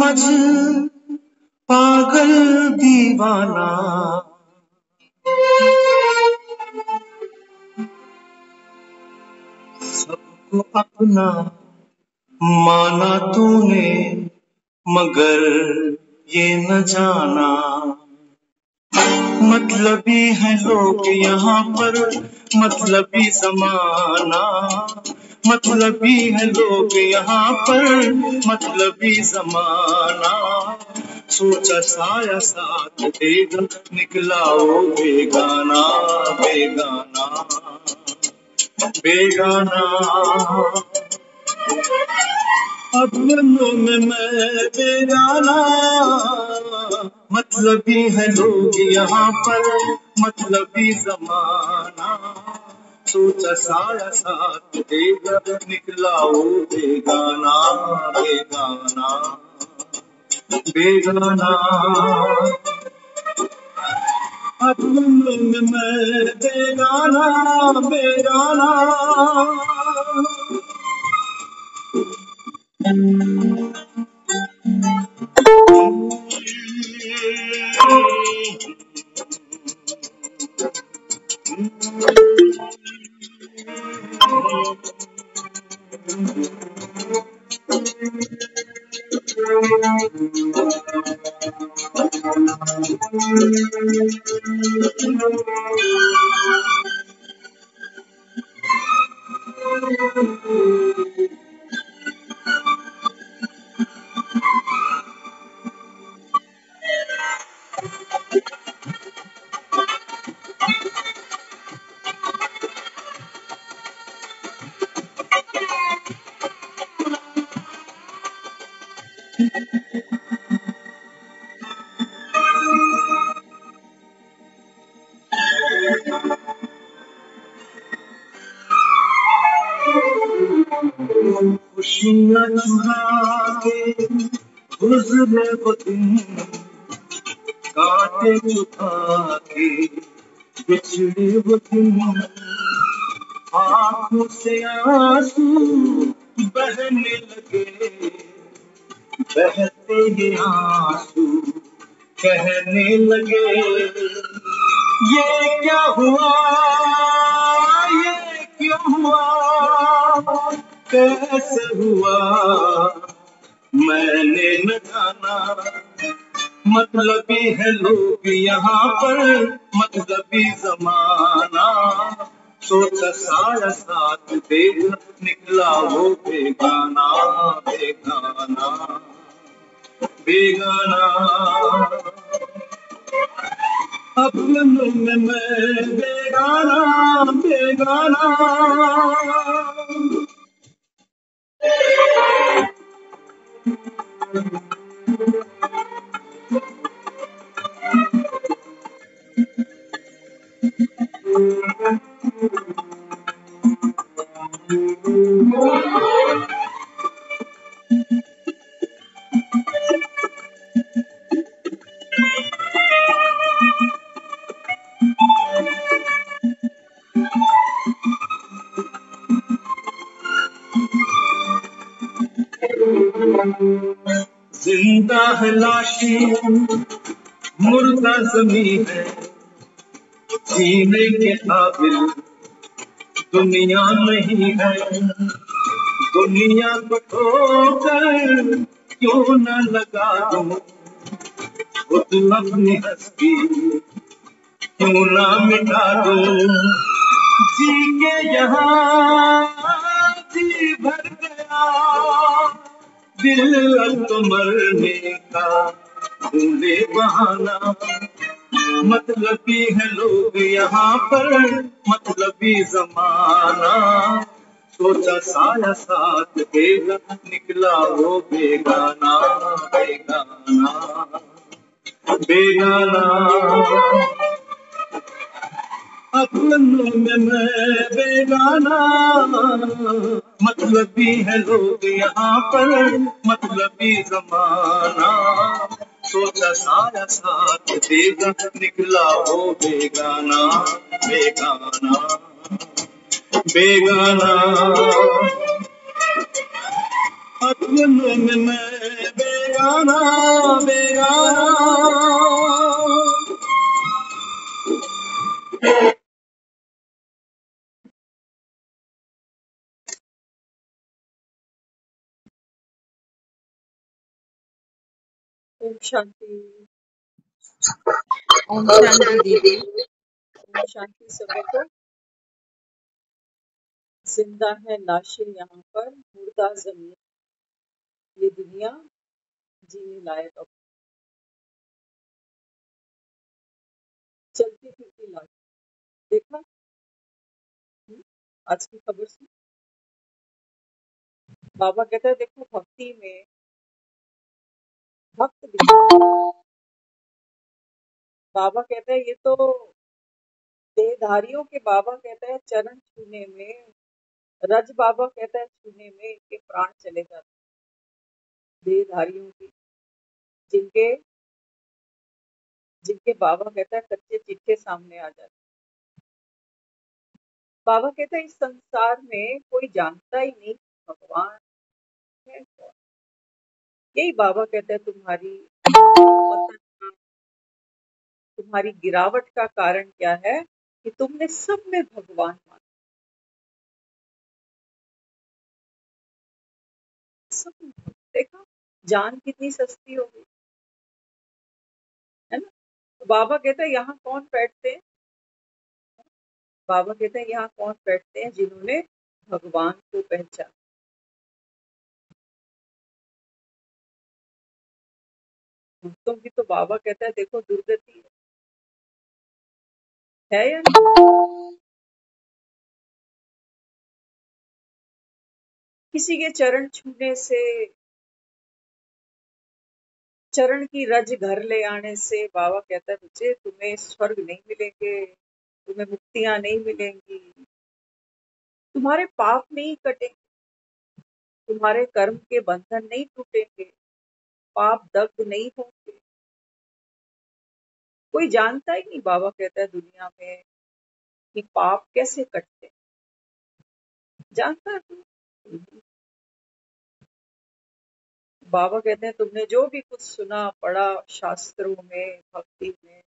मज पागल दीवाना, सबको अपना माना तूने, मगर ये न जाना मतलबी है लोग यहाँ पर, मतलबी जमाना, मतलबी है लोग यहाँ पर, मतलबी जमाना। सोचा साया साथ देगा, निकला वो बेगाना, बेगाना, बेगाना। अपनों में मैं बेगाना, मतलबी है लोग यहाँ पर, मतलबी जमाना। सोचा साया साथ देगा, निकला वो बेगाना, बेगाना, बेगाना। अपनों में मैं बेगाना, बेगाना। खुशियाँ चुरा के गुज़रे वो दिन, कांटे चुरा के बिछड़े वो दिन। आँखों से आंसू बहने लगे, बहते ही आंसू कहने लगे, ये क्या हुआ, ये क्यों हुआ, कैसे हुआ, मैंने न जाना। मतलबी है लोग यहाँ पर, मतलबी जमाना। सोचा साया साथ देगा, निकला वो बेगाना, बेगाना, बेगाना। अपनों में मैं बेगाना, बेगाना। जिंदा है लाशें, मुर्दा ज़मीं है, जीने के काबिल दुनिया नहीं है। दुनिया को ठोकर क्यों न लगा दूं, खुद अपनी हस्ती क्यों ना मिटा दूं। जी के यहाँ जी भर गया, दिल अब तो मरने का ढूंढे बहाना। मतलबी है लोग यहाँ पर, मतलबी जमाना। सोचा साया साथ देगा, निकला वो बेगाना, बेगाना, बेगाना। अपनों में मैं बेगाना, मतलबी है लोग यहाँ पर, मतलबी जमाना। सोचा साया साथ देगा, निकला वो बेगाना, बेगाना, बेगाना। अपनों में मैं बेगाना बेगाना। ओम शांति। ओम शांति दीदी। ओम शांति सभी को। जिंदा है लाशें यहाँ पर, मुर्दा जमीन, ये दुनिया जीने लायक अब। चलती फिरती लाश देखा। आज की खबर सुन। बाबा कहते हैं देखो भक्ति में भक्त दिखा। बाबा कहते हैं ये तो देहधारियों के बाबा कहते हैं चरण छूने में, रज बाबा कहता है छूने में इनके प्राण चले जाते। देहधारियों की जिनके जिनके बाबा कहता है कच्चे चिट्ठे सामने आ जाते। बाबा कहता है इस संसार में कोई जानता ही नहीं भगवान है कौन। यही बाबा कहता है तुम्हारी पतन का, तुम्हारी गिरावट का कारण क्या है कि तुमने सब में भगवान माना। सब में देखा जान कितनी सस्ती हो गई है ना। तो बाबा कहता है यहाँ कौन बैठते हैं। बाबा कहते हैं यहाँ कौन बैठते हैं जिन्होंने भगवान को पहचाना। भक्तों की तो बाबा कहता है देखो दुर्गति है या नहीं। किसी के चरण छूने से, चरण की रज घर ले आने से बाबा कहता है बच्चे तुम्हें स्वर्ग नहीं मिलेंगे, तुम्हें मुक्तियां नहीं मिलेंगी, तुम्हारे पाप नहीं कटेंगे, तुम्हारे कर्म के बंधन नहीं टूटेंगे, पाप दग्ध नहीं होंगे। कोई जानता ही नहीं बाबा कहता है दुनिया में कि पाप कैसे कटते। जानता है तू। बाबा कहते हैं तुमने जो भी कुछ सुना पढ़ा शास्त्रों में भक्ति में,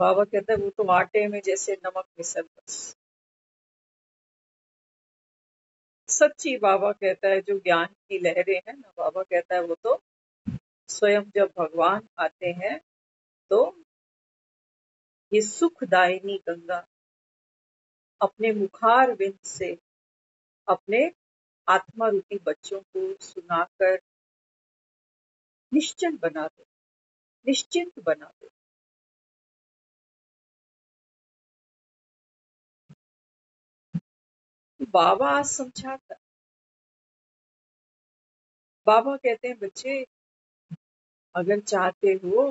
बाबा कहता है वो तो आटे में जैसे नमक मिसल बस। सच्ची बाबा कहता है जो ज्ञान की लहरें हैं ना, बाबा कहता है वो तो स्वयं जब भगवान आते हैं तो ये सुखदायिनी गंगा अपने मुखार विंद से अपने आत्मा रूपी बच्चों को सुनाकर निश्चल बना दे, निश्चिंत बना दे। बाबा आज समझाता। बाबा कहते हैं बच्चे अगर चाहते हो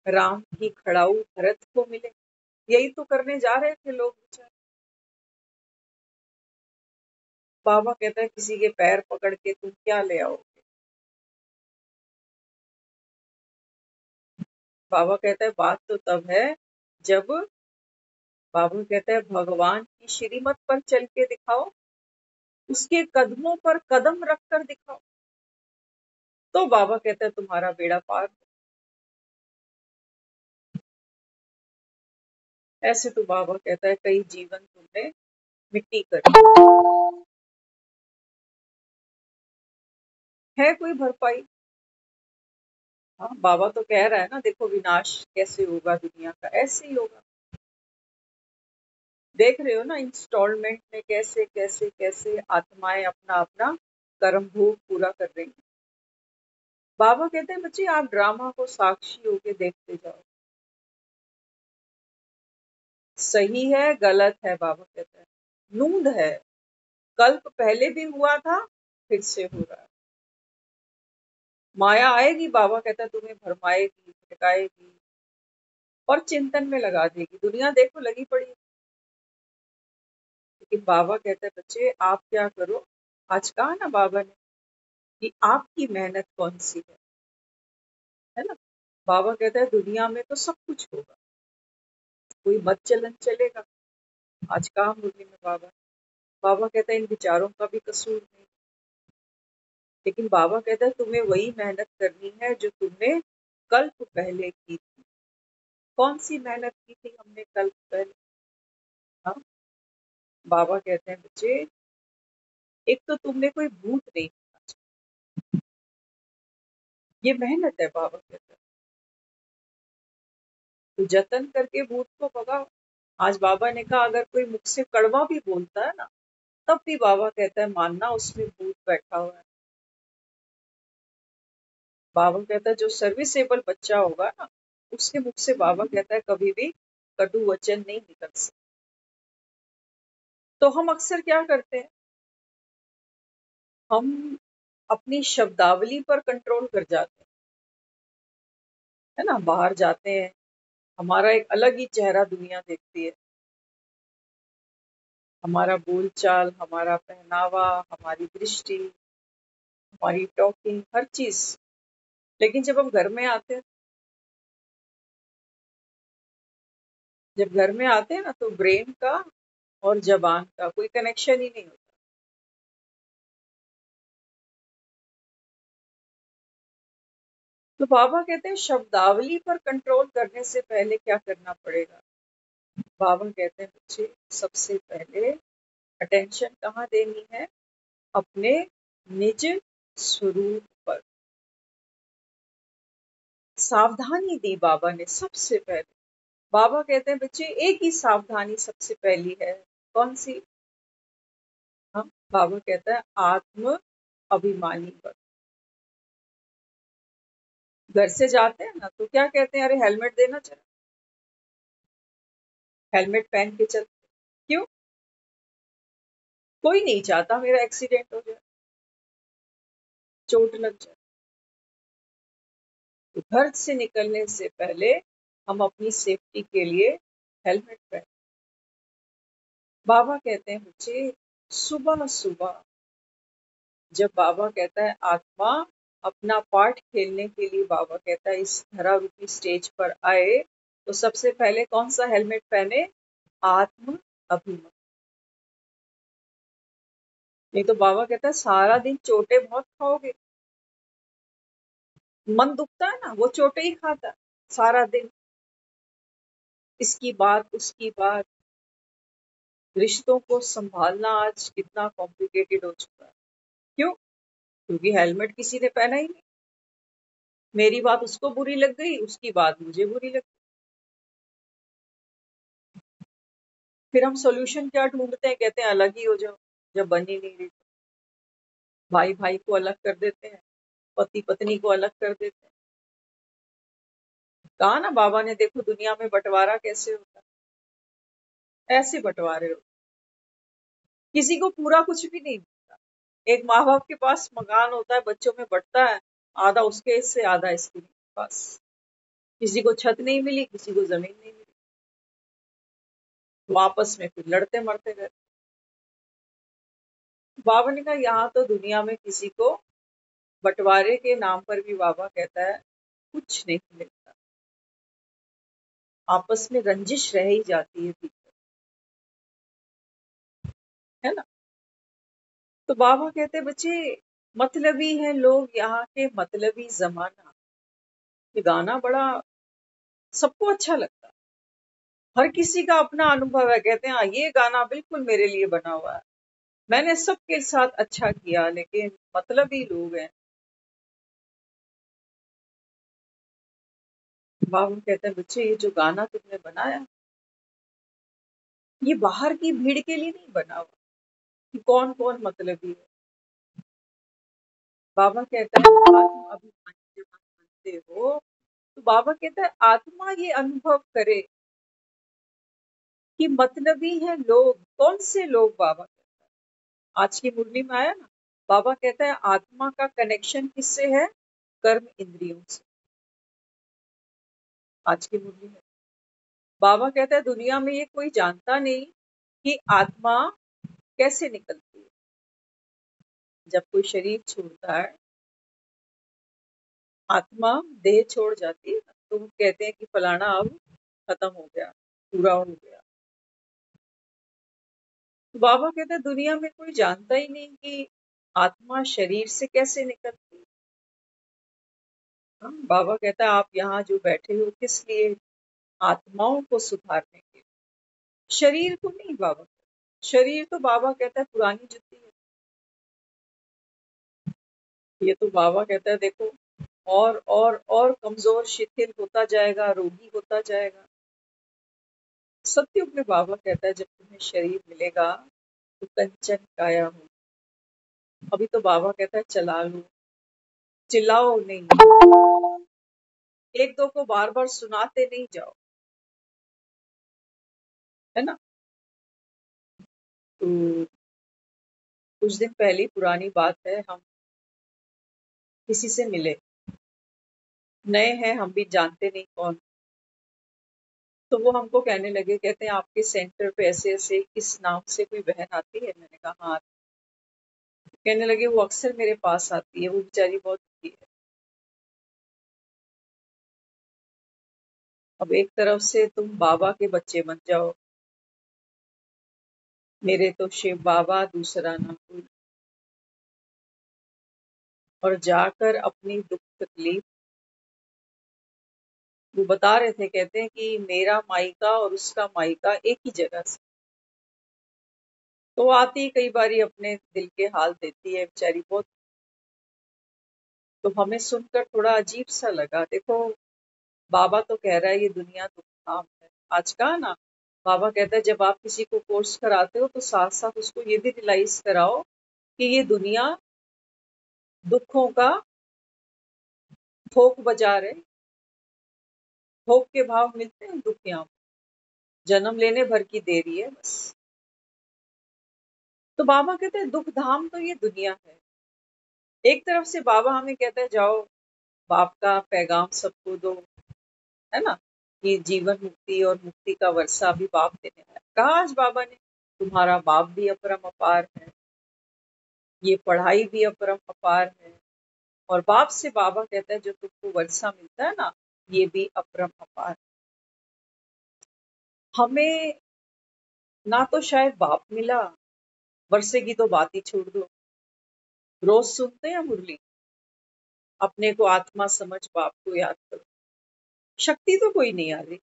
राम की खड़ाऊ भरत को मिले, यही तो करने जा रहे थे लोग बेचारे। बाबा कहता है किसी के पैर पकड़ के तुम क्या ले आओगे। बाबा कहता है बात तो तब है जब बाबा कहता है भगवान की श्रीमत पर चल के दिखाओ, उसके कदमों पर कदम रख कर दिखाओ, तो बाबा कहता है तुम्हारा बेड़ा पार। ऐसे तो बाबा कहता है कई जीवन तुमने मिट्टी कर है कोई भरपाई। हाँ बाबा तो कह रहा है ना देखो विनाश कैसे होगा दुनिया का, ऐसे ही होगा। देख रहे हो ना इंस्टॉलमेंट में कैसे कैसे कैसे आत्माएं अपना अपना कर्म भोग पूरा कर रही हैं। बाबा कहते हैं बच्चे आप ड्रामा को साक्षी होके देखते जाओ, सही है गलत है बाबा कहता है, नूंद है, कल्प पहले भी हुआ था फिर से हो रहा है। माया आएगी बाबा कहता है तुम्हें भरमाएगी भटकाएगी और चिंतन में लगा देगी। दुनिया देखो लगी पड़ी। लेकिन बाबा कहता है बच्चे आप क्या करो। आज कहा ना बाबा ने कि आपकी मेहनत कौन सी है ना। बाबा कहता है दुनिया में तो सब कुछ होगा, कोई मत चलन चलेगा। आज कहा मुरली में बाबा, बाबा कहता है इन विचारों का भी कसूर नहीं। लेकिन बाबा कहता है तुम्हें वही मेहनत करनी है जो तुमने कल्प पहले की थी। कौन सी मेहनत की थी हमने कल्प पहले? हाँ, बाबा कहते हैं बच्चे, एक तो तुमने कोई भूत नहीं देखा, ये मेहनत है। बाबा कहते हैं तो जतन करके भूत को भगाओ। आज बाबा ने कहा अगर कोई मुख से कड़वा भी बोलता है ना, तब भी बाबा कहता है मानना उसमें भूत बैठा हुआ है। बाबा कहता है जो सर्विसेबल बच्चा होगा ना, उसके मुख से बाबा कहता है कभी भी कटु वचन नहीं निकल सकता। तो हम अक्सर क्या करते हैं, हम अपनी शब्दावली पर कंट्रोल कर जाते हैं, है ना। बाहर जाते हैं, हमारा एक अलग ही चेहरा दुनिया देखती है, हमारा बोलचाल, हमारा पहनावा, हमारी दृष्टि, हमारी टॉकिंग, हर चीज। लेकिन जब हम घर में आते हैं, जब घर में आते हैं ना, तो ब्रेन का और जबान का कोई कनेक्शन ही नहीं होता। तो बाबा कहते हैं शब्दावली पर कंट्रोल करने से पहले क्या करना पड़ेगा। बाबा कहते हैं बच्चे, सबसे पहले अटेंशन कहाँ देनी है? अपने निज स्वरूप पर। सावधानी दी बाबा ने सबसे पहले। बाबा कहते हैं बच्चे एक ही सावधानी सबसे पहली है, कौन सी? हम बाबा कहता है आत्म अभिमानी पर। घर से जाते हैं ना, तो क्या कहते हैं, अरे हेलमेट देना चाहिए, हेलमेट पहन के चलते। क्यों? कोई नहीं चाहता मेरा एक्सीडेंट हो जाए, चोट लग जाए। तो घर से निकलने से पहले हम अपनी सेफ्टी के लिए हेलमेट पहन। बाबा कहते हैं बच्चे सुबह सुबह जब बाबा कहता है आत्मा अपना पार्ट खेलने के लिए, बाबा कहता है इस धरा रूपी स्टेज पर आए, तो सबसे पहले कौन सा हेलमेट पहने? आत्म अभिमान। नहीं तो बाबा कहता है सारा दिन चोटें बहुत खाओगे। मन दुखता है ना, वो चोटें ही खाता है सारा दिन, इसकी बात उसकी बात। रिश्तों को संभालना आज कितना कॉम्प्लिकेटेड हो चुका है। क्यों? क्योंकि हेलमेट किसी ने पहना ही नहीं। मेरी बात उसको बुरी लग गई, उसकी बात मुझे बुरी लग गई। फिर हम सोल्यूशन क्या ढूंढते हैं? कहते हैं अलग ही हो जाओ। जब बन ही नहीं रही तो भाई भाई को अलग कर देते हैं, पति पत्नी को अलग कर देते हैं। कहा ना बाबा ने, देखो दुनिया में बंटवारा कैसे होता है, ऐसे बंटवारे हो। किसी को पूरा कुछ भी नहीं मिलता। एक माँ बाप के पास मकान होता है, बच्चों में बंटता है, आधा उसके हिस्से आधा इसके पास। किसी को छत नहीं मिली, किसी को जमीन नहीं मिली, तो आपस में फिर लड़ते मरते रहते। बाबा ने कहा यहाँ तो दुनिया में किसी को बंटवारे के नाम पर भी बाबा कहता है कुछ नहीं मिलता, आपस में रंजिश रह ही जाती है भीतर, है ना। तो बाबा कहते बच्चे मतलबी है लोग यहाँ के, मतलबी जमाना। ये गाना बड़ा सबको अच्छा लगता है, हर किसी का अपना अनुभव है। कहते हैं हाँ ये गाना बिल्कुल मेरे लिए बना हुआ है, मैंने सबके साथ अच्छा किया, लेकिन मतलबी लोग हैं। बाबा कहते हैं बच्चे ये जो गाना तुमने बनाया, ये बाहर की भीड़ के लिए नहीं बना हुआ कि कौन कौन मतलबी है। बाबा कहता है आत्म अभिमानी जब आप बनते हो, तो बाबा कहता है आत्मा ये अनुभव करे कि मतलबी है लोग। कौन से लोग? बाबा कहता है आज की मुरली में आया ना, बाबा कहता है आत्मा का कनेक्शन किससे है? कर्म इंद्रियों से। आज की मुरली में बाबा कहता है दुनिया में ये कोई जानता नहीं कि आत्मा कैसे निकलती है। जब कोई शरीर छोड़ता है, आत्मा देह छोड़ जाती है, तो वो कहते हैं कि फलाना अब खत्म हो गया, पूरा हो गया। तो बाबा कहते हैं दुनिया में कोई जानता ही नहीं कि आत्मा शरीर से कैसे निकलती है? हाँ, बाबा कहता है आप यहाँ जो बैठे हो किस लिए? आत्माओं को सुधारने के लिए, शरीर को नहीं। बाबा, शरीर तो बाबा कहता है पुरानी जुत्ती है। ये तो बाबा कहता है देखो और कमजोर शिथिल होता जाएगा, रोगी होता जाएगा। सत्युग में बाबा कहता है जब तुम्हें शरीर मिलेगा तो कंचन काया हो। अभी तो बाबा कहता है चला लो, चिल्लाओ नहीं, एक दो को बार बार सुनाते नहीं जाओ, है ना। तो कुछ दिन पहले पुरानी बात है, हम किसी से मिले, नए हैं, हम भी जानते नहीं कौन। तो वो हमको कहने लगे, कहते हैं आपके सेंटर पे ऐसे ऐसे किस नाम से कोई बहन आती है। मैंने कहा हाँ। कहने लगे वो अक्सर मेरे पास आती है, वो बेचारी बहुत दुखी है। अब एक तरफ से तुम बाबा के बच्चे बन जाओ, मेरे तो शिव बाबा दूसरा ना कोई, और जाकर अपनी दुख तकलीफ वो बता रहे थे। कहते हैं कि मेरा मायका और उसका मायका एक ही जगह से, तो वो आती कई बारी अपने दिल के हाल देती है बेचारी बहुत। तो हमें सुनकर थोड़ा अजीब सा लगा। देखो बाबा तो कह रहा है ये दुनिया दुखधाम है। आज कहा ना, बाबा कहता है जब आप किसी को कोर्स कराते हो तो साथ साथ उसको ये भी रियलाइज कराओ कि ये दुनिया दुखों का थोक बाजार है। थोक के भाव मिलते हैं दुख यहाँ, जन्म लेने भर की देरी है बस। तो बाबा कहते हैं दुख धाम तो ये दुनिया है। एक तरफ से बाबा हमें कहता है जाओ बाप का पैगाम सबको दो, है ना, कि जीवन मुक्ति और मुक्ति का वर्षा भी बाप देने वाला है। कहा आज बाबा ने तुम्हारा बाप भी अपरम अपार है, ये पढ़ाई भी अपरम अपार है, और बाप से बाबा कहता है जो तुमको वर्षा मिलता है ना, ये भी अपरम अपार। हमें ना तो शायद बाप मिला, वर्षे की तो बात ही छोड़ दो। रोज सुनते हैं मुरली, अपने को आत्मा समझ बाप को याद करो, शक्ति तो कोई नहीं आ रही।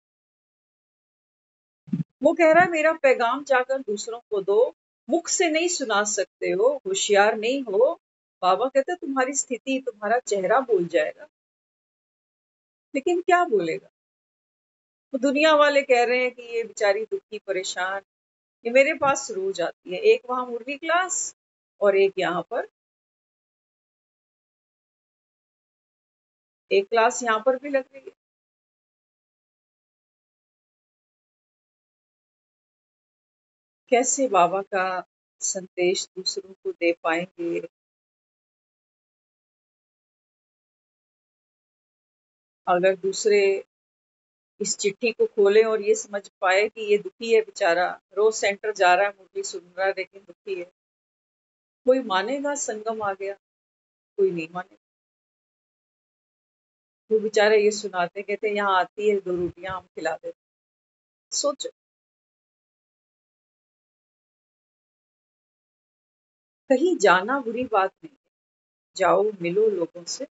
वो कह रहा है मेरा पैगाम जाकर दूसरों को दो, मुख से नहीं सुना सकते हो, होशियार नहीं हो। बाबा कहते तुम्हारी स्थिति तुम्हारा चेहरा बोल जाएगा, लेकिन क्या बोलेगा। तो दुनिया वाले कह रहे हैं कि ये बेचारी दुखी परेशान, ये मेरे पास रोज आती है, एक वहां मुरली क्लास और एक यहाँ पर, एक क्लास यहाँ पर भी लग रही है। कैसे बाबा का संदेश दूसरों को दे पाएंगे। अगर दूसरे इस चिट्ठी को खोलें और ये समझ पाए कि ये दुखी है बेचारा, रोज सेंटर जा रहा है, मुरली सुन रहा है, लेकिन दुखी है, कोई मानेगा संगम आ गया? कोई नहीं मानेगा। वो बेचारे ये सुनाते, कहते यहाँ आती है 2 रोटियां हम खिला देते। सोचो, कहीं जाना बुरी बात नहीं, जाओ मिलो लोगों से,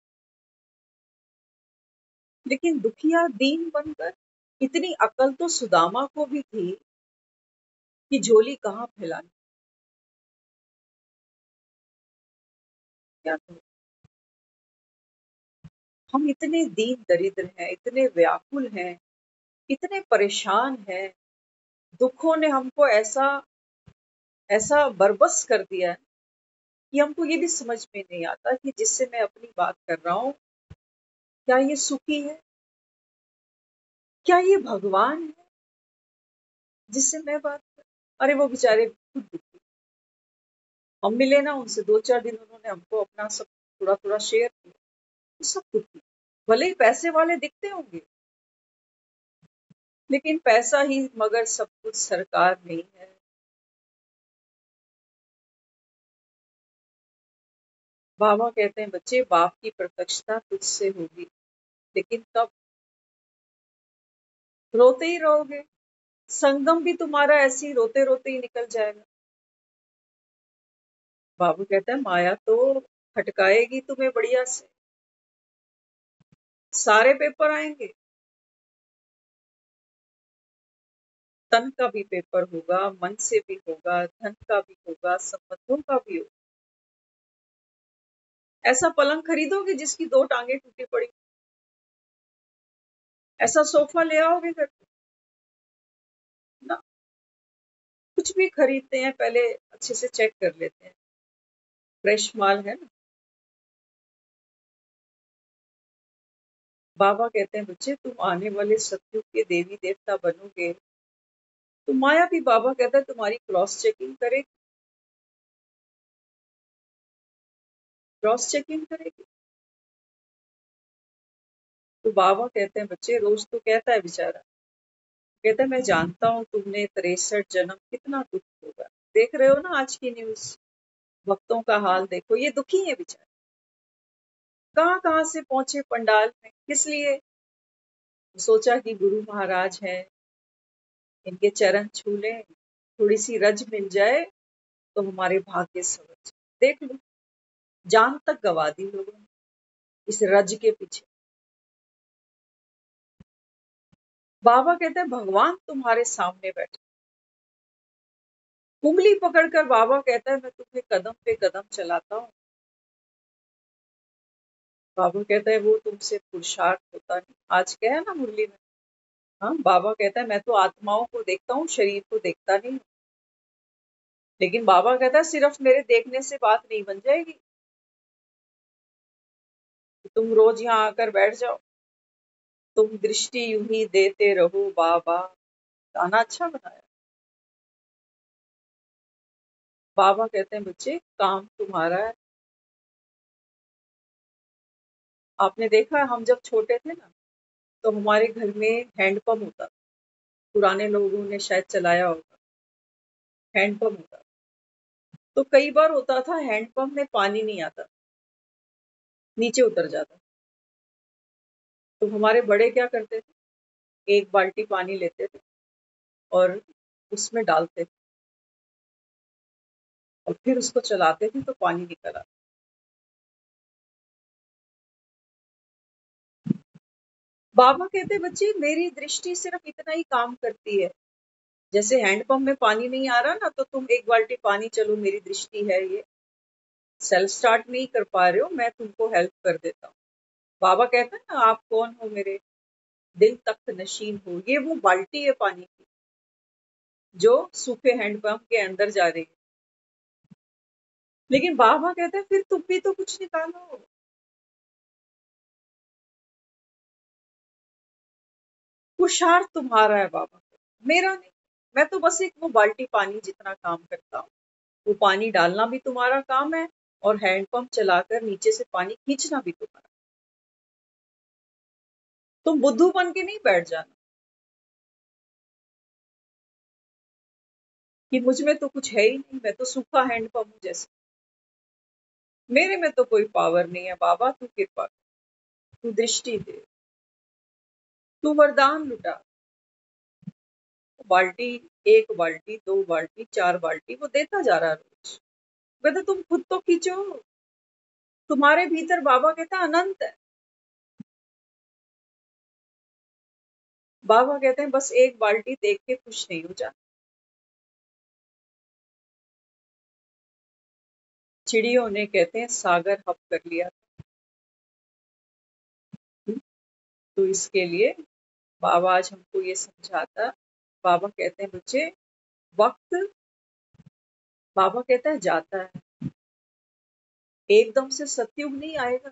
लेकिन दुखिया दीन बनकर, इतनी अकल तो सुदामा को भी थी कि झोली कहाँ फैलानी। क्या करें? हम इतने दीन दरिद्र हैं, इतने व्याकुल हैं, इतने परेशान हैं, दुखों ने हमको ऐसा ऐसा बरबस कर दिया है कि हमको ये भी समझ में नहीं आता कि जिससे मैं अपनी बात कर रहा हूँ, क्या ये सुखी है? क्या ये भगवान है जिससे मैं बात कर? अरे वो बेचारे खुद दुखी। हम मिले ना उनसे 2-4 दिन, उन्होंने हमको अपना सब थोड़ा थोड़ा शेयर किया, वो सब दुखी। भले ही पैसे वाले दिखते होंगे, लेकिन पैसा ही मगर सब कुछ सरकार नहीं है। बाबा कहते हैं बच्चे बाप की प्रत्यक्षता तुझसे होगी, लेकिन तब रोते ही रहोगे, संगम भी तुम्हारा ऐसे ही रोते रोते ही निकल जाएगा। बाबू कहता है माया तो खटकाएगी तुम्हें बढ़िया से, सारे पेपर आएंगे, तन का भी पेपर होगा, मन से भी होगा, धन का भी होगा, संबंधों का भी होगा। ऐसा पलंग खरीदोगे जिसकी 2 टांगे टूटी पड़ी, ऐसा सोफा ले आओगे घर पे ना। कुछ भी खरीदते हैं पहले अच्छे से चेक कर लेते हैं, फ्रेश माल है ना। बाबा कहते हैं बच्चे तुम आने वाले सतयुग के देवी देवता बनोगे, तो माया भी बाबा कहता है तुम्हारी क्रॉस चेकिंग करेगी, क्रॉस चेकिंग करेगी। तो बाबा कहते हैं बच्चे रोज तो कहता है बेचारा, कहता है मैं जानता हूँ तुमने 63 जन्म कितना दुख होगा। देख रहे हो ना आज की न्यूज, भक्तों का हाल देखो, ये दुखी है बेचारे, कहाँ कहाँ से पहुंचे पंडाल में, किस लिए? सोचा कि गुरु महाराज हैं, इनके चरण छू लें, थोड़ी सी रज मिल जाए तो हमारे भाग्य सवर जाए। देख लो, जान तक गवा दी लोगों ने इस रज के पीछे। बाबा कहते हैं भगवान तुम्हारे सामने बैठे, उंगली पकड़कर बाबा कहता है मैं तुम्हें कदम पे कदम चलाता हूँ। बाबा कहता है वो तुमसे पुरुषार्थ होता नहीं, आज क्या है ना मुरली में। हाँ, बाबा कहता है मैं तो आत्माओं को देखता हूँ, शरीर को देखता नहीं। लेकिन बाबा कहता है सिर्फ मेरे देखने से बात नहीं बन जाएगी, तुम रोज यहाँ आकर बैठ जाओ, तुम दृष्टि यूं ही देते रहो बाबा। गाना अच्छा बनाया। बाबा कहते हैं बच्चे काम तुम्हारा है। आपने देखा हम जब छोटे थे ना, तो हमारे घर में हैंडपंप होता, पुराने लोगों ने शायद चलाया होगा, हैंडपंप होता। तो कई बार होता था हैंडपंप में पानी नहीं आता, नीचे उतर जाता। तो हमारे बड़े क्या करते थे, एक बाल्टी पानी लेते थे और उसमें डालते थे और फिर उसको चलाते थे तो पानी निकल आता। बाबा कहते बच्चे मेरी दृष्टि सिर्फ इतना ही काम करती है, जैसे हैंडपंप में पानी नहीं आ रहा ना, तो तुम एक बाल्टी पानी, चलो मेरी दृष्टि है ये, सेल्फ स्टार्ट नहीं कर पा रहे हो, मैं तुमको हेल्प कर देता हूँ। बाबा कहते हैं ना आप कौन हो मेरे दिल तक नशीन हो, ये वो बाल्टी है पानी की जो सूखे हैंडपंप के अंदर जा रही है। लेकिन बाबा कहते हैं फिर तुम भी तो कुछ निकालो, पुरुषार्थ तुम्हारा है बाबा, मेरा नहीं। मैं तो बस एक वो बाल्टी पानी जितना काम करता हूँ, वो पानी डालना भी तुम्हारा काम है और हैंडपंप चलाकर नीचे से पानी खींचना भी तुम्हारा। तुम बुद्धू बन के नहीं बैठ जाना कि मुझ में तो कुछ है ही नहीं, मैं तो सूखा हैंडपंप हूँ जैसे, मेरे में तो कोई पावर नहीं है। बाबा तू कृपा कर, तू दृष्टि दे, तू वरदान लुटा। बाल्टी, एक बाल्टी, 2 बाल्टी, 4 बाल्टी वो देता जा रहा है रोज। कहते तुम खुद तो खींचो, तुम्हारे भीतर बाबा कहता अनंत है। बाबा कहते हैं बस एक बाल्टी देख के खुश नहीं हो जा। चिड़ियों ने कहते हैं सागर हप कर लिया। तो इसके लिए बाबा आज हमको ये समझाता। बाबा कहते हैं बच्चे वक्त, बाबा कहता है जाता है, एकदम से सतयुग नहीं आएगा।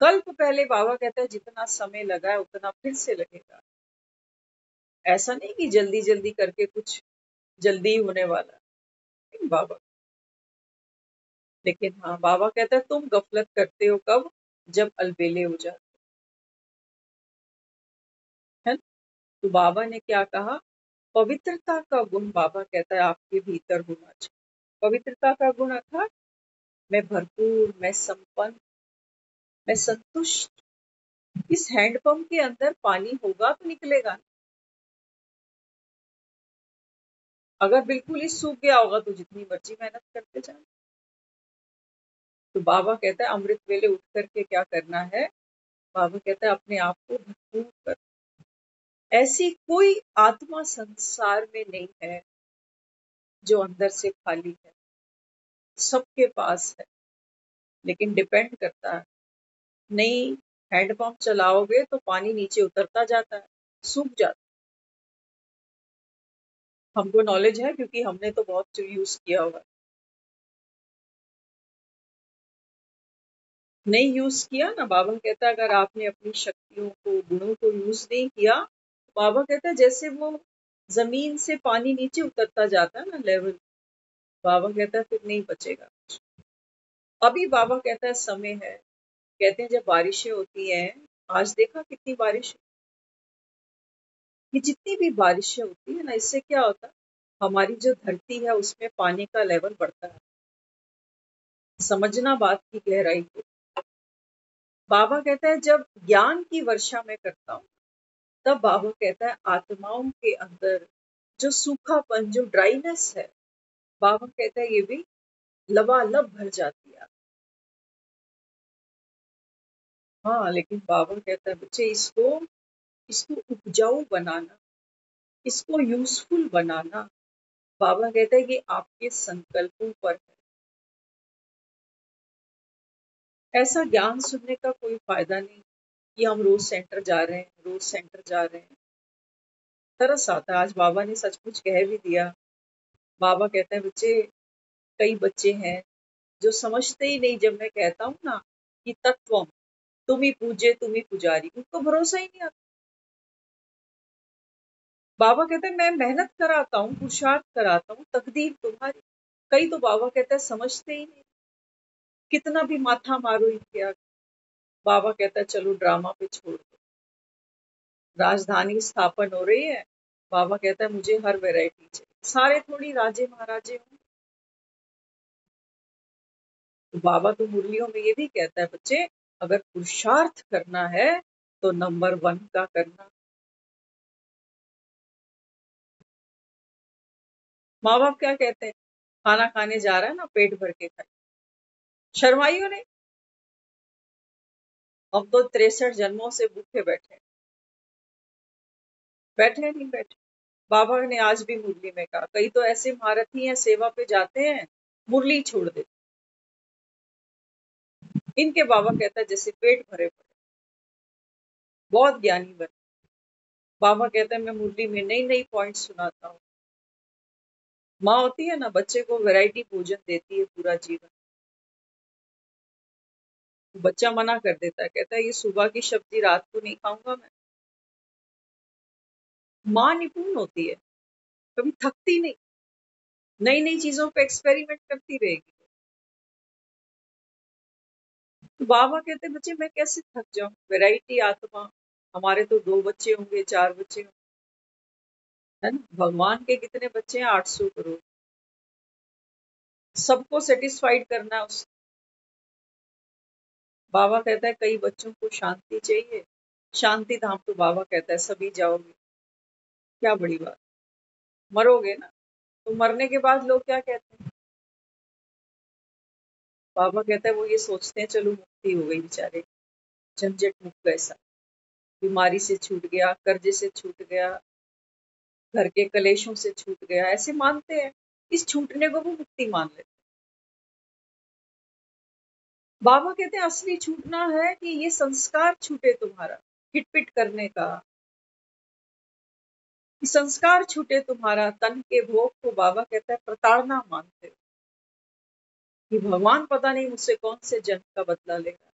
कल्प पहले बाबा कहता है जितना समय लगा है उतना फिर से लगेगा। ऐसा नहीं कि जल्दी जल्दी करके कुछ जल्दी ही होने वाला है बाबा। लेकिन हाँ बाबा कहता है तुम गफलत करते हो कब, जब अलबेले हो जाते है। तो बाबा ने क्या कहा, पवित्रता का गुण बाबा कहता है आपके भीतर होना चाहिए। पवित्रता का गुण अर्थात मैं भरपूर, मैं संपन्न, मैं संतुष्ट। इस हैंडपंप के अंदर पानी होगा तो निकलेगा। अगर बिल्कुल ही सूख गया होगा तो जितनी मर्जी मेहनत करते जाए। तो बाबा कहता है अमृत वेले उठ करके क्या करना है, बाबा कहता है अपने आप को भरपूर कर। ऐसी कोई आत्मा संसार में नहीं है जो अंदर से खाली है, सबके पास है, लेकिन डिपेंड करता है। नहीं हैंडपंप चलाओगे तो पानी नीचे उतरता जाता है, सूख जाता है। हमको नॉलेज है क्योंकि हमने तो बहुत यूज किया हुआ है। नहीं यूज किया ना, बाबा कहता है अगर आपने अपनी शक्तियों को गुणों को यूज नहीं किया, तो बाबा कहता है जैसे वो जमीन से पानी नीचे उतरता जाता है ना लेवल, बाबा कहता है फिर नहीं बचेगा। अभी बाबा कहता है समय है, कहते हैं जब बारिशें होती हैं, आज देखा कितनी बारिश, ये जितनी भी बारिशें होती है ना, इससे क्या होता है, हमारी जो धरती है उसमें पानी का लेवल बढ़ता है। समझना बात की गहराई को। बाबा कहता है जब ज्ञान की वर्षा में करता हूँ, तब बाबा कहता है आत्माओं के अंदर जो सूखापन, जो ड्राइनेस है, बाबा कहता है ये भी लबालब भर जाती है। हाँ, लेकिन बाबा कहता है बच्चे इसको इसको उपजाऊ बनाना, इसको यूजफुल बनाना, बाबा कहता है कि आपके संकल्पों पर है। ऐसा ज्ञान सुनने का कोई फायदा नहीं कि हम रोज सेंटर जा रहे हैं, रोज सेंटर जा रहे हैं। तरस आता है। आज बाबा ने सचमुच कह भी दिया। बाबा कहते हैं बच्चे, कई बच्चे हैं जो समझते ही नहीं, जब मैं कहता हूँ ना कि तत्वम, तुम ही पूज्य तुम ही पुजारी, उनको भरोसा ही नहीं आता। बाबा कहते हैं मैं मेहनत कराता हूँ, पुरुषार्थ कराता हूँ, तकदीर तुम्हारी। कई तो बाबा कहता है समझते ही नहीं, कितना भी माथा मारो इनके आगे। बाबा कहता है चलो ड्रामा पे छोड़ दो, राजधानी स्थापन हो रही है, बाबा कहता है मुझे हर वैरायटी चाहिए, सारे थोड़ी राजे महाराजे हों। तो बाबा तो मुरलियों में ये भी कहता है बच्चे, अगर पुरुषार्थ करना है तो नंबर 1 का करना। माँ बाप क्या कहते हैं, खाना खाने जा रहा है ना, पेट भर के खाए, शर्माइयो नहीं। अब तो 63 जन्मों से भूखे बैठे, बैठे नहीं बैठे। बाबा ने आज भी मुरली में कहा, कई तो ऐसे महारथी हैं सेवा पे जाते हैं, मुरली छोड़ देते। इनके बाबा कहता है जैसे पेट भरे पड़े, बहुत ज्ञानी बने। बाबा कहता है मैं मुरली में नई नई पॉइंट सुनाता हूँ। माँ होती है ना, बच्चे को वैरायटी भोजन देती है पूरा जीवन। बच्चा मना कर देता है, कहता है ये सुबह की सब्जी रात को नहीं खाऊंगा मैं। माँ निपुण होती है, कभी थकती नहीं, नई नई चीजों पे एक्सपेरिमेंट करती रहेगी। तो बाबा कहते हैं बच्चे मैं कैसे थक जाऊं, वैरायटी आत्मा। हमारे तो 2 बच्चे होंगे, 4 बच्चे होंगे, है ना। भगवान के कितने बच्चे हैं, 800 करोड़। सबको सेटिस्फाइड करना है उस। बाबा कहता है कई बच्चों को शांति चाहिए, शांति धाम तो बाबा कहता है सभी जाओगे, क्या बड़ी बात, मरोगे ना। तो मरने के बाद लोग क्या कहते हैं, बाबा कहता है वो ये सोचते हैं चलो मुक्ति हो गई बेचारे, झंझट मुक्त गए सब, बीमारी से छूट गया, कर्जे से छूट गया, घर के कलेशों से छूट गया, ऐसे मानते हैं। इस छूटने को वो मुक्ति मान लेते हैं। बाबा कहते हैं असली छूटना है कि ये संस्कार छूटे तुम्हारा, हिटपिट करने का, कि संस्कार छूटे तुम्हारा, तन के भोग को बाबा कहता है प्रताड़ना मानते हो, कि भगवान पता नहीं मुझसे कौन से जन्म का बदला लेगा।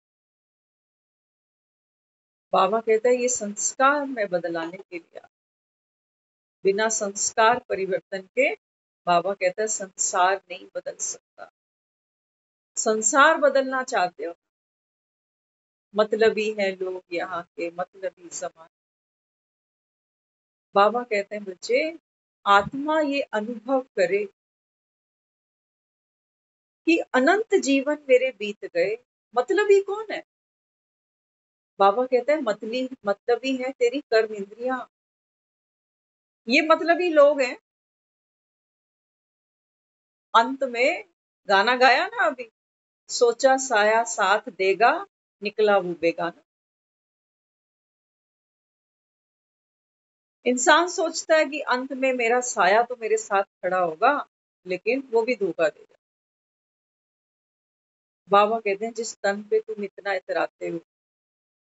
बाबा कहता है ये संस्कार में बदलाने के लिए, बिना संस्कार परिवर्तन के बाबा कहता है संसार नहीं बदल सकता। संसार बदलना चाहते हो, मतलबी है लोग यहाँ के, मतलबी समाज। बाबा कहते हैं बच्चे, आत्मा ये अनुभव करे कि अनंत जीवन मेरे बीत गए। मतलबी कौन है, बाबा कहते हैं मतलबी है तेरी कर्म इंद्रियां, ये मतलबी लोग हैं। अंत में गाना गाया ना अभी, सोचा साया साथ देगा, निकला वो बेगाना। इंसान सोचता है कि अंत में मेरा साया तो मेरे साथ खड़ा होगा, लेकिन वो भी धोखा देगा। बाबा कहते हैं जिस तन पे तुम इतना इतराते हो,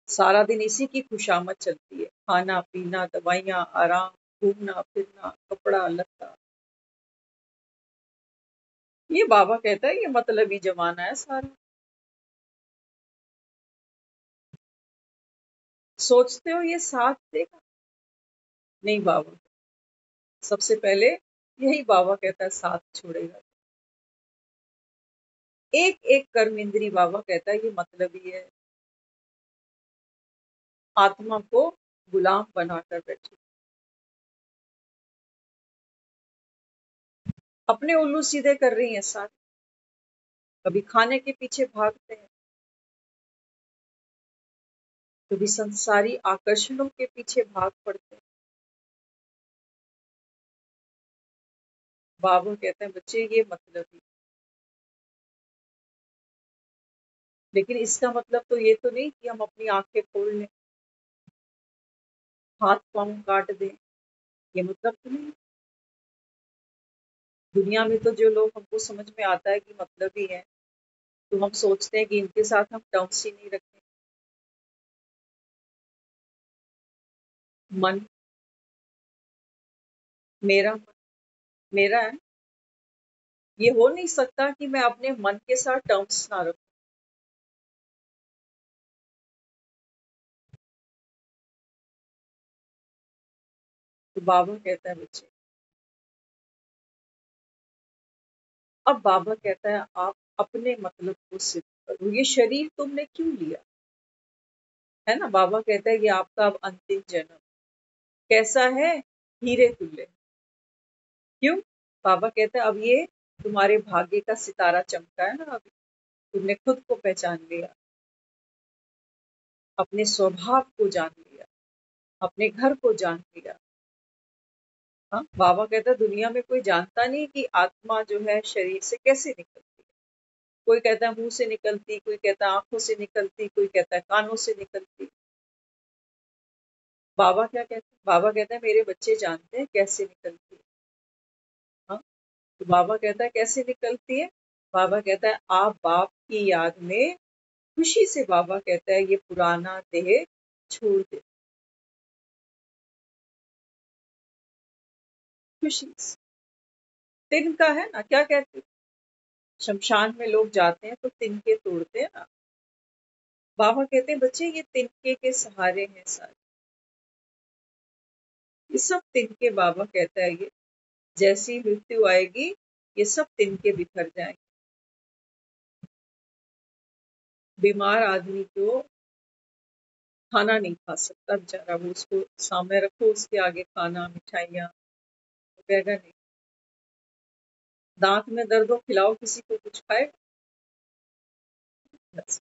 सारा दिन इसी की खुशामद चलती है, खाना पीना दवाइयाँ आराम, घूमना फिरना कपड़ा लत्ता। ये बाबा कहता है ये मतलबी जमाना है सारा। सोचते हो ये साथ देगा? नहीं बाबा, सबसे पहले यही बाबा कहता है साथ छोड़ेगा। एक एक कर्म इंद्री बाबा कहता है ये मतलबी है, आत्मा को गुलाम बनाकर बैठे, अपने उल्लू सीधे कर रही हैं साथ। कभी खाने के पीछे भागते हैं, कभी संसारी आकर्षणों के पीछे भाग पड़ते हैं। बाबा कहते हैं बच्चे ये मतलबी, लेकिन इसका मतलब तो ये तो नहीं कि हम अपनी आंखें खोल लें, हाथ पांव काट दें, ये मतलब तो नहीं। दुनिया में तो जो लोग हमको समझ में आता है कि मतलब ही है, तो हम सोचते हैं कि इनके साथ हम टर्म्स ही नहीं रखें। मन, मेरा मन मेरा है, ये हो नहीं सकता कि मैं अपने मन के साथ टर्म्स ना रखूं। तो बाबा कहता है बच्चे, अब बाबा कहता है आप अपने मतलब को सिद्ध करो, ये शरीर तुमने क्यों लिया है ना। बाबा कहता है कि आपका अब अंतिम जन्म कैसा है, हीरे तुल्य। क्यों? बाबा कहता है अब ये तुम्हारे भाग्य का सितारा चमका है ना, अभी तुमने खुद को पहचान लिया, अपने स्वभाव को जान लिया, अपने घर को जान लिया। हाँ, बाबा कहता है दुनिया में कोई जानता नहीं कि आत्मा जो है शरीर से कैसे निकलती है। कोई कहता है मुंह से निकलती, कोई कहता है आंखों से निकलती, कोई कहता है कानों से निकलती। बाबा क्या कहते हैं? बाबा कहता है मेरे बच्चे जानते हैं कैसे निकलती है। हाँ, तो बाबा कहता है कैसे निकलती है। बाबा कहता है आप बाप की याद में खुशी से, बाबा कहता है ये पुराना देह छोड़ दे, खुशी से। तिनका है ना, क्या कहते हैं, शमशान में लोग जाते हैं तो तिनके तोड़ते हैं ना। बाबा कहते हैं बच्चे ये तिनके के सहारे हैं सारे, ये सब तिनके। बाबा कहता है ये जैसी मृत्यु आएगी ये सब तिनके बिखर जाएंगे। बीमार आदमी को खाना नहीं खा सकता बेचारा, वो उसको सामने रखो, उसके आगे खाना मिठाइयाँ, वो कहेगा नहीं। दांत में दर्द हो खिलाओ किसी को, कुछ खाएगा? बस।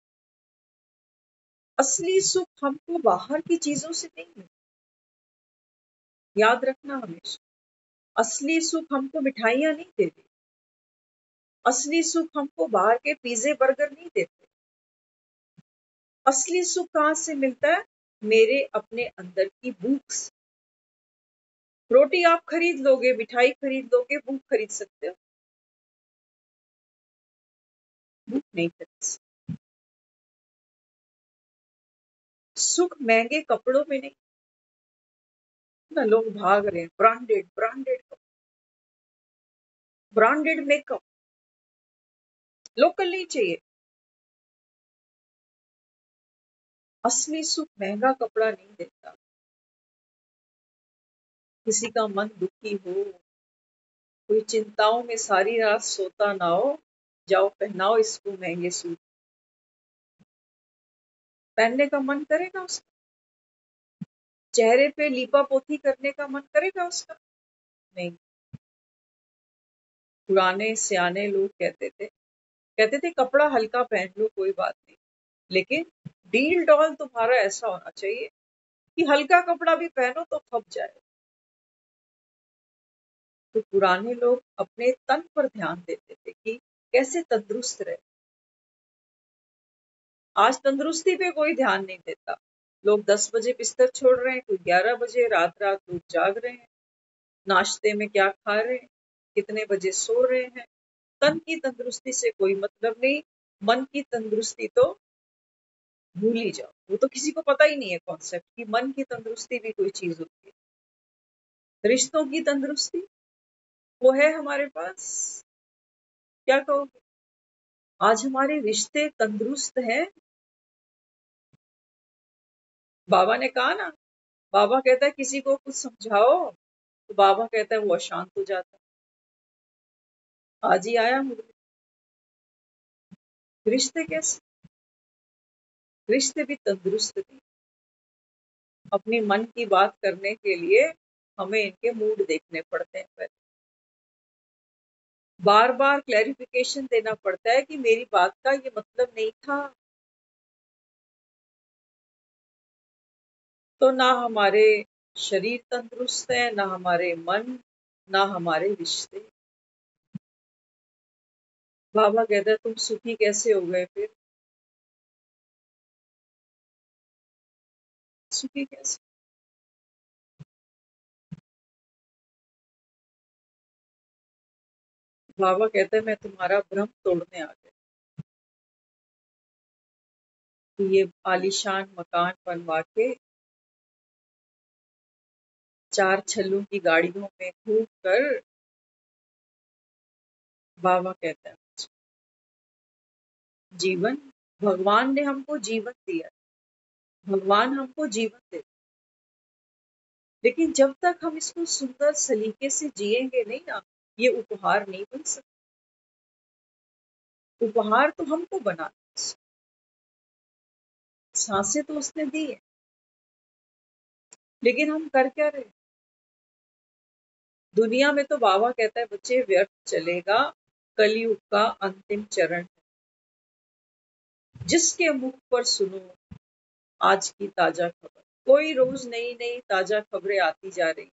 असली सुख हमको बाहर की चीजों से नहीं मिलता, याद रखना हमेशा। असली सुख हमको मिठाइयाँ नहीं देती, असली सुख हमको बाहर के पिज्जे बर्गर नहीं देते। असली सुख कहाँ से मिलता है? मेरे अपने अंदर की भूख से। रोटी आप खरीद लोगे, मिठाई खरीद लोगे, भूख खरीद सकते हो? भूख नहीं खरीद सकते। सुख महंगे कपड़ों में नहीं ना, लोग भाग रहे हैं branded branded branded makeup, local नहीं चाहिए। असली सुख महंगा कपड़ा नहीं देता। किसी का मन दुखी हो, कोई चिंताओं में सारी रात सोता ना हो, जाओ पहनाओ इसको महंगे सूट, पहनने का मन करेगा उसका? चेहरे पे लीपा पोती करने का मन करेगा उसका? नहीं। पुराने सियाने लोग कहते थे कपड़ा हल्का पहन लो कोई बात नहीं, लेकिन डील डॉल तुम्हारा ऐसा होना चाहिए कि हल्का कपड़ा भी पहनो तो खप जाए। तो पुराने लोग अपने तन पर ध्यान देते थे कि कैसे तंदुरुस्त रहे। आज तंदुरुस्ती पे कोई ध्यान नहीं देता। लोग 10 बजे बिस्तर छोड़ रहे हैं, कोई 11 बजे, रात रात लोग जाग रहे हैं, नाश्ते में क्या खा रहे हैं, कितने बजे सो रहे हैं। तन की तंदुरुस्ती से कोई मतलब नहीं, मन की तंदुरुस्ती तो भूल ही जाओ। वो तो किसी को पता ही नहीं है कॉन्सेप्ट कि मन की तंदुरुस्ती भी कोई चीज होती है। रिश्तों की तंदुरुस्ती वो है हमारे पास, क्या कहोगे? आज हमारे रिश्ते तंदुरुस्त हैं। बाबा ने कहा ना, बाबा कहता है किसी को कुछ समझाओ तो बाबा कहता है वो अशांत हो जाता है। आज ही आया मुझे। रिश्ते कैसे? रिश्ते भी तंदुरुस्त नहीं। अपनी मन की बात करने के लिए हमें इनके मूड देखने पड़ते हैं पहले। बार बार क्लैरिफिकेशन देना पड़ता है कि मेरी बात का ये मतलब नहीं था। तो ना हमारे शरीर तंदुरुस्त है, ना हमारे मन, ना हमारे रिश्ते। बाबा कहता है तुम सुखी कैसे हो गए फिर? सुखी कैसे? बाबा कहता है मैं तुम्हारा भ्रम तोड़ने आ गया कि ये आलीशान मकान बनवा के 4 छल्लों की गाड़ियों में घूम कर, बाबा कहता है जीवन, भगवान ने हमको जीवन दिया, भगवान हमको जीवन दे, लेकिन जब तक हम इसको सुंदर सलीके से जिएंगे नहीं ना, ये उपहार नहीं बन सकता। उपहार तो हमको बनाना, सांसें तो उसने दी है, लेकिन हम कर क्या रहे? दुनिया में तो बाबा कहता है बच्चे व्यर्थ चलेगा, कलयुग का अंतिम चरण है। जिसके मुख पर सुनो आज की ताजा खबर, कोई रोज नई नई ताजा खबरें आती जा रही।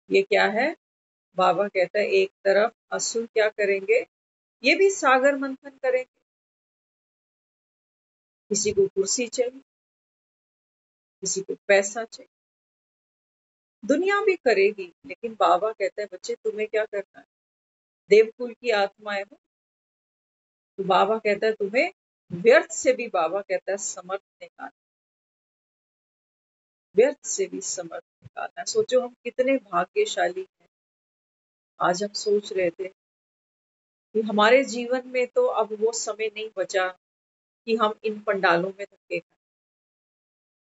ये क्या है? बाबा कहता है एक तरफ असुर क्या करेंगे, ये भी सागर मंथन करेंगे। किसी को कुर्सी चाहिए, किसी को पैसा चाहिए, दुनिया भी करेगी, लेकिन बाबा कहता है बच्चे तुम्हें क्या करना है? देवकुल की आत्माएं हो। तो बाबा कहता है तुम्हें व्यर्थ से भी, बाबा कहता है समर्थ निकालना, व्यर्थ से भी समर्थ निकालना। सोचो हम कितने भाग्यशाली हैं। आज हम सोच रहे थे कि हमारे जीवन में तो अब वो समय नहीं बचा कि हम इन पंडालों में धक्के खाएं।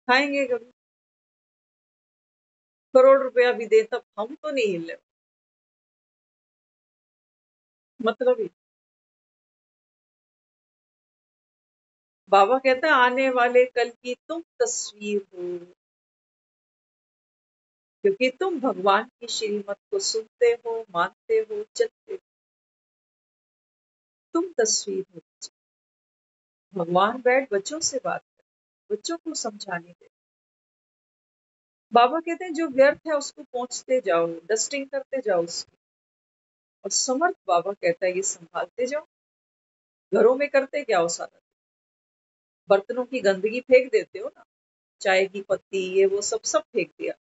खाएंगे कभी? करोड़ रुपया भी दे तब हम तो नहीं हिले। मतलब ही, बाबा कहता है आने वाले कल की तुम तस्वीर हो, क्योंकि तुम भगवान की श्रीमत को सुनते हो, मानते हो, चलते हो। तुम तस्वीर हो। भगवान बैठ बच्चों से बात कर, बच्चों को समझाने दे। बाबा कहते हैं जो व्यर्थ है उसको पहुंचते जाओ, डस्टिंग करते जाओ उसकी। और समर्थ, बाबा कहता है ये संभालते जाओ। घरों में करते क्या हो सारा? बर्तनों की गंदगी फेंक देते हो ना, चाय की पत्ती ये वो सब सब फेंक दिया।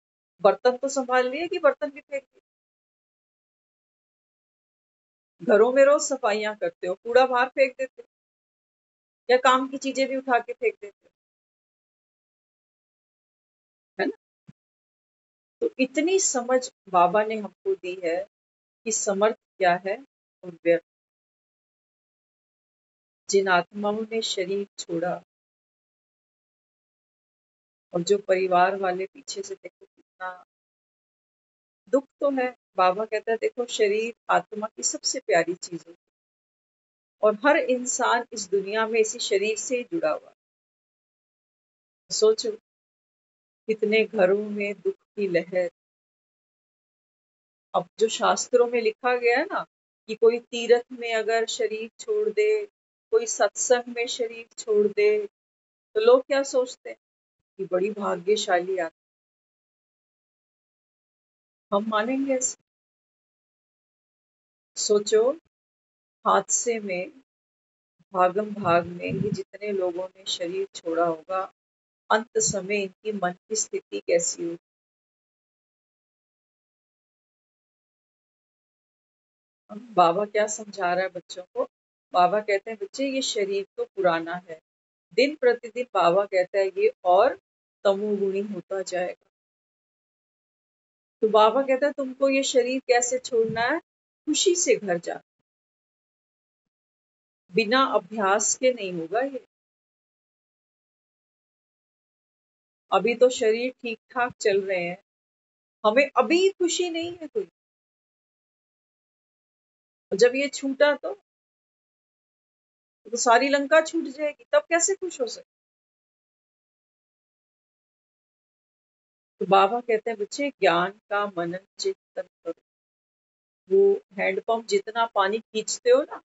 बर्तन तो संभाल लिए कि बर्तन भी फेंक दिए? घरों में रोज सफाइयां करते हो, कूड़ा बाहर फेंक देते हो, या काम की चीजें भी उठा के फेंक देते हो, है ना? तो इतनी समझ बाबा ने हमको दी है कि समर्थ क्या है और व्यर्थ। जिन आत्माओं ने शरीर छोड़ा और जो परिवार वाले पीछे से, देखो कितना दुख तो है। बाबा कहता है देखो शरीर आत्मा की सबसे प्यारी चीज है, और हर इंसान इस दुनिया में इसी शरीर से ही जुड़ा हुआ है। सोचो कितने घरों में दुख की लहर। अब जो शास्त्रों में लिखा गया है ना कि कोई तीर्थ में अगर शरीर छोड़ दे, कोई सत्संग में शरीर छोड़ दे, तो लोग क्या सोचते हैं कि बड़ी भाग्यशाली आत्मा। हम मानेंगे ऐसे? सोचो, हादसे में, भागम भाग में ये जितने लोगों ने शरीर छोड़ा होगा, अंत समय इनकी मन की स्थिति कैसी होगी? बाबा क्या समझा रहा है बच्चों को? बाबा कहते हैं बच्चे ये शरीर तो पुराना है, दिन प्रतिदिन बाबा कहता है ये और तमोगुणी होता जाएगा। तो बाबा कहता है तुमको ये शरीर कैसे छोड़ना है? खुशी से घर जा, बिना अभ्यास के नहीं होगा ये। अभी तो शरीर ठीक ठाक चल रहे हैं, हमें अभी खुशी नहीं है कोई। जब ये छूटा तो सारी लंका छूट जाएगी, तब कैसे खुश हो सकते? तो बाबा कहते हैं बच्चे ज्ञान का मनन चिंतन करो। वो हैंडपंप जितना पानी खींचते हो ना,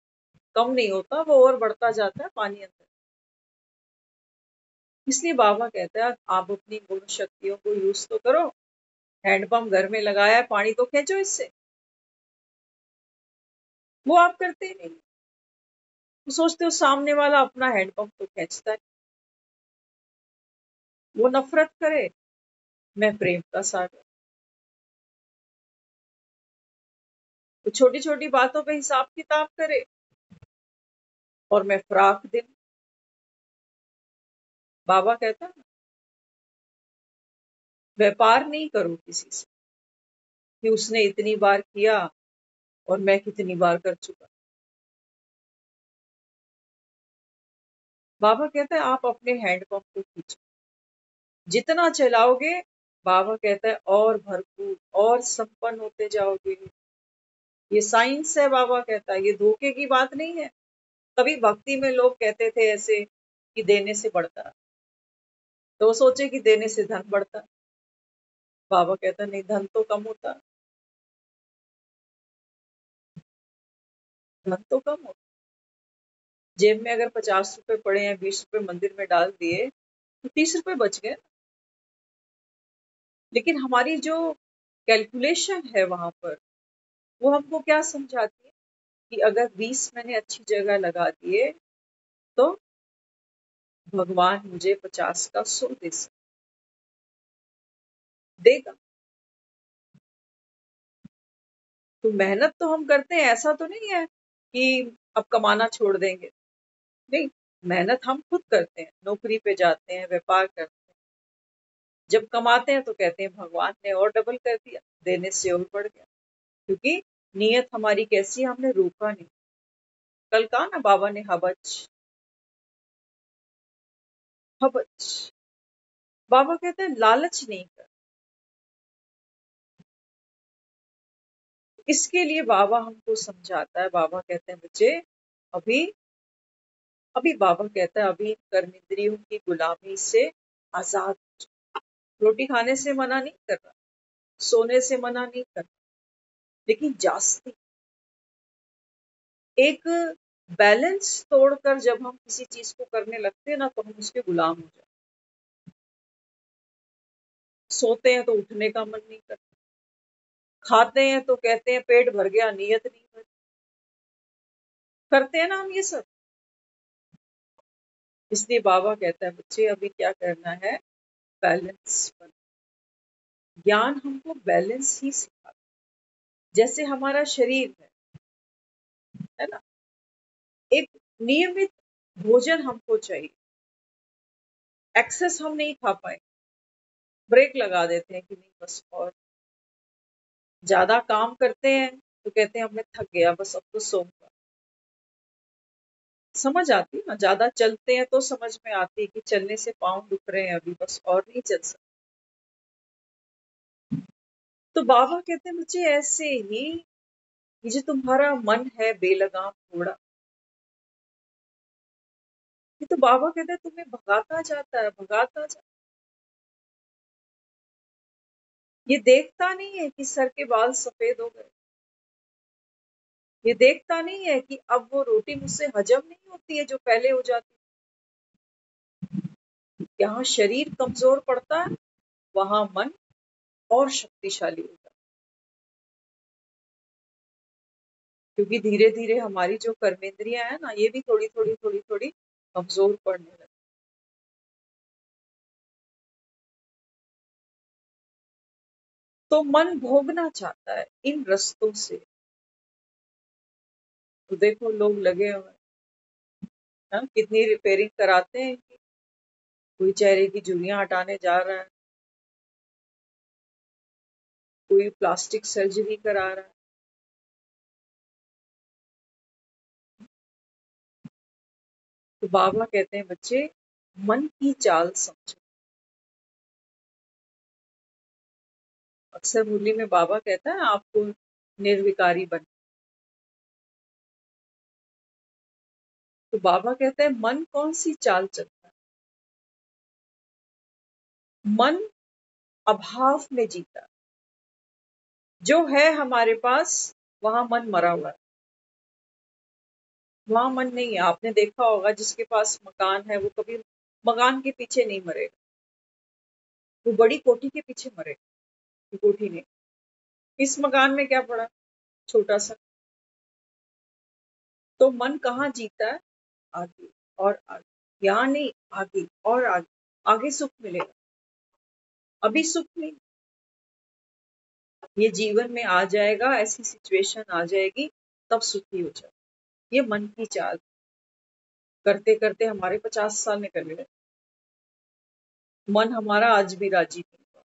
कम नहीं होता, वो और बढ़ता जाता है पानी अंदर। इसलिए बाबा कहता है आप अपनी गुण शक्तियों को यूज तो करो। हैंडपंप घर में लगाया है, पानी तो खींचो इससे। वो आप करते ही नहीं। तो सोचते हो सामने वाला अपना हैंडपंप तो खींचता है, वो नफरत करे, मैं प्रेम का सागर। तो छोटी छोटी बातों पे हिसाब किताब करे, और मैं फ्राक दिन। बाबा कहता है व्यापार नहीं करो किसी से कि उसने इतनी बार किया और मैं कितनी बार कर चुका। बाबा कहता है आप अपने हैंडपंप को खींचो, जितना चलाओगे बाबा कहता है और भरपूर और संपन्न होते जाओगे। ये साइंस है, बाबा कहता है, ये धोखे की बात नहीं है। कभी भक्ति में लोग कहते थे ऐसे कि देने से बढ़ता है, तो वो सोचे कि देने से धन बढ़ता है। बाबा कहता है नहीं, धन तो कम होता है, धन तो कम होता। जेब में अगर 50 रुपए पड़े हैं, 20 रुपए मंदिर में डाल दिए, तो 30 रुपए बच गए। लेकिन हमारी जो कैलकुलेशन है वहां पर, वो हमको क्या समझाती है कि अगर 20 मैंने अच्छी जगह लगा दिए तो भगवान मुझे 50 का 100 देगा। तो मेहनत तो हम करते हैं, ऐसा तो नहीं है कि अब कमाना छोड़ देंगे। नहीं, मेहनत हम खुद करते हैं, नौकरी पे जाते हैं, व्यापार करते हैं। जब कमाते हैं तो कहते हैं भगवान ने और डबल कर दिया, देने से और बढ़ गया। क्योंकि नीयत हमारी कैसी है, हमने रोका नहीं। कल कहा ना बाबा ने, हबच हबच। बाबा कहते हैं लालच नहीं कर। इसके लिए बाबा हमको समझाता है। बाबा कहते हैं बच्चे अभी अभी बाबा कहता है अभी कर्म इंद्रियों की गुलामी से आजाद। रोटी खाने से मना नहीं कर रहा, सोने से मना नहीं कर रहा, लेकिन जास्ती एक बैलेंस तोड़कर जब हम किसी चीज को करने लगते हैं ना, तो हम उसके गुलाम हो जाते। सोते हैं तो उठने का मन नहीं करता, खाते हैं तो कहते हैं पेट भर गया, नियत नहीं भरी। करते हैं ना हम ये सब। इसलिए बाबा कहता है बच्चे अभी क्या करना है, बैलेंस पर। ज्ञान हमको बैलेंस ही सिखाता है। जैसे हमारा शरीर है ना, एक नियमित भोजन हमको चाहिए। एक्सेस हम नहीं खा पाए, ब्रेक लगा देते हैं कि नहीं बस, और ज्यादा काम करते हैं तो कहते हैं अब मैं थक गया, बस अब तो सोऊंगा। समझ आती है ना, ज्यादा चलते हैं तो समझ में आती है कि चलने से पाँव दुख रहे हैं अभी, बस और नहीं चल सकते। तो बाबा कहते हैं मुझे ऐसे ही, ये जो तुम्हारा मन है बेलगाम घोड़ा, ये तो बाबा कहते हैं तुम्हें भगाता जाता है, भगाता जाता। ये देखता नहीं है कि सर के बाल सफेद हो गए। ये देखता नहीं है कि अब वो रोटी मुझसे हजम नहीं होती है जो पहले हो जाती। यहाँ शरीर कमजोर पड़ता है, वहां मन और शक्तिशाली होता है। क्योंकि धीरे धीरे हमारी जो कर्मेंद्रियां है ना, ये भी थोड़ी थोड़ी थोड़ी थोड़ी कमजोर पड़ने लगी। तो मन भोगना चाहता है इन रस्तों से। तो देखो लोग लगे हुए हैं, कितनी रिपेयरिंग कराते हैं। कोई चेहरे की झुर्रियां हटाने जा रहा है, कोई प्लास्टिक सर्जरी करा रहा है। तो बाबा कहते हैं बच्चे, मन की चाल समझो। अक्सर मुरली में बाबा कहता है आपको निर्विकारी बन। तो बाबा कहते हैं मन कौन सी चाल चलता है? मन अभाव में जीता है। जो है हमारे पास वहां मन मरा हुआ है, वहां मन नहीं है। आपने देखा होगा जिसके पास मकान है वो कभी मकान के पीछे नहीं मरेगा, वो बड़ी कोठी के पीछे मरेगा। ये कोठी नहीं, इस मकान में क्या पड़ा, छोटा सा। तो मन कहाँ जीता है? आगे और आगे, यहाँ नहीं, आगे और आगे। आगे सुख मिलेगा, अभी सुख नहीं। ये जीवन में आ जाएगा, ऐसी सिचुएशन आ जाएगी तब सुखी हो जाए। ये मन की चाल। करते करते हमारे 50 साल निकल गए, मन हमारा आज भी राजी नहीं हुआ।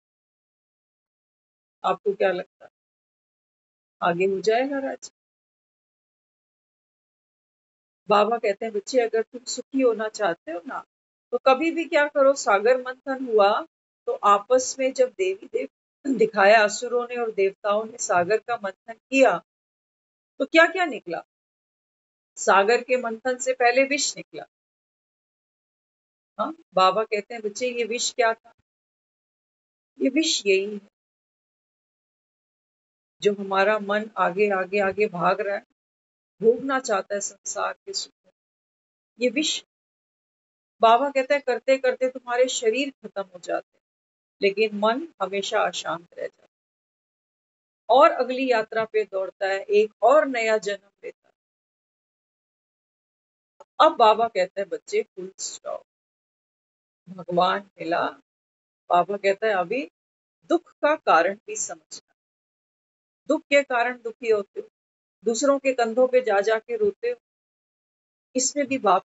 आपको क्या लगता है आगे हो जाएगा राजी? बाबा कहते हैं बच्चे, अगर तुम सुखी होना चाहते हो ना, तो कभी भी क्या करो, सागर मंथन हुआ तो आपस में जब देवी देव दिखाया, असुरों ने और देवताओं ने सागर का मंथन किया, तो क्या क्या निकला? सागर के मंथन से पहले विष निकला। हाँ, बाबा कहते हैं बच्चे, ये विष क्या था? ये विष यही है जो हमारा मन आगे आगे आगे भाग रहा है, भोगना चाहता है संसार के सुख। ये विष। बाबा कहते हैं करते करते तुम्हारे शरीर खत्म हो जाते हैं, लेकिन मन हमेशा अशांत रह जाता है और अगली यात्रा पे दौड़ता है, एक और नया जन्म लेता है। अब बाबा कहते हैं बच्चे, फुल स्टॉप। भगवान मिला। बाबा कहता है अभी दुख का कारण भी समझना। दुख के कारण दुखी होते हो, दूसरों के कंधों पे जा जाके रोते हो, इसमें भी बाप